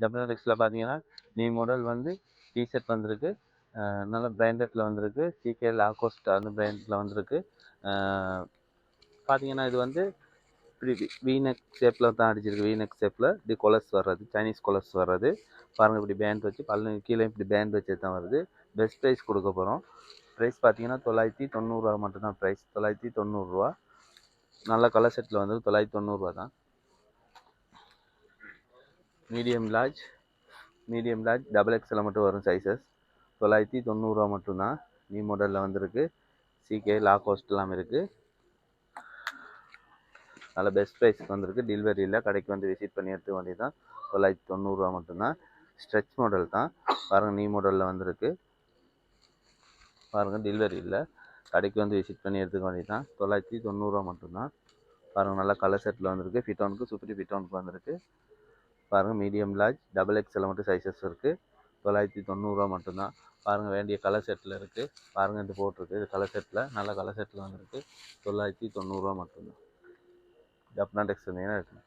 ஜப்னா டெக்ஸில் பார்த்தீங்கன்னா new model வந்து T shirt வந்திருக்கு. நல்ல பிராண்டடில் வந்திருக்கு. சிகே லாகோஸ்ட் அந்த பிராண்டில் வந்திருக்கு. பார்த்தீங்கன்னா இது வந்து இப்படி வீநெக் ஷேப்பில் தான் அடிச்சிருக்கு. வீநெக் ஷேப்பில் இப்படி கொலஸ் வர்றது, சைனீஸ் கொலஸ் வர்றது பாருங்கள். இப்படி பேண்ட் வச்சு பல்லு கீழே இப்படி பேண்ட் வச்சு தான் வருது. பெஸ்ட் ப்ரைஸ் கொடுக்க போகிறோம். ப்ரைஸ் பார்த்தீங்கன்னா 990 மட்டும்தான் ப்ரைஸ். 990. நல்ல கலர் செட்டில் வந்து 990 தான். மீடியம் லார்ஜ் டபுள் எக்ஸில் மட்டும் வரும் சைஸஸ். 990 மட்டும்தான். நியூ மாடலில் வந்திருக்கு. சிகே லாகோஸ்ட் எல்லாம் இருக்குது. நல்ல பெஸ்ட் ப்ரைஸ்க்கு வந்திருக்கு. டெலிவரியில் கடைக்கு வந்து விசிட் பண்ணி எடுத்துக்க வேண்டியது தான். 990 மட்டும்தான். ஸ்ட்ரெச் மாடல் தான் பாருங்கள். நியூ மாடலில் வந்திருக்கு பாருங்கள். டெலிவரி இல்லை, கடைக்கு வந்து விசிட் பண்ணி எடுத்துக்க வேண்டியது தான். 990 மட்டும்தான் பாருங்கள். நல்லா கலர் செட்டில் வந்திருக்கு. ஃபிட்டோனுக்கு சூப்பர் ஃபிட்டோனுக்கு வந்திருக்கு பாருங்கள். மீடியம் லார்ஜ் டபுள் எக்ஸில் மட்டும் சைஸஸ் இருக்குது. 990 மட்டும்தான் பாருங்கள். வேண்டிய கலர் செட்டில் இருக்குது பாருங்கள். இது போட்டிருக்கு இது கலர் செட்டில், நல்ல கலர் செட்டில் வந்திருக்கு. 990 மட்டும்தான். ஜப்னா டெக்ஸ் வந்தீங்கன்னா இருக்குது.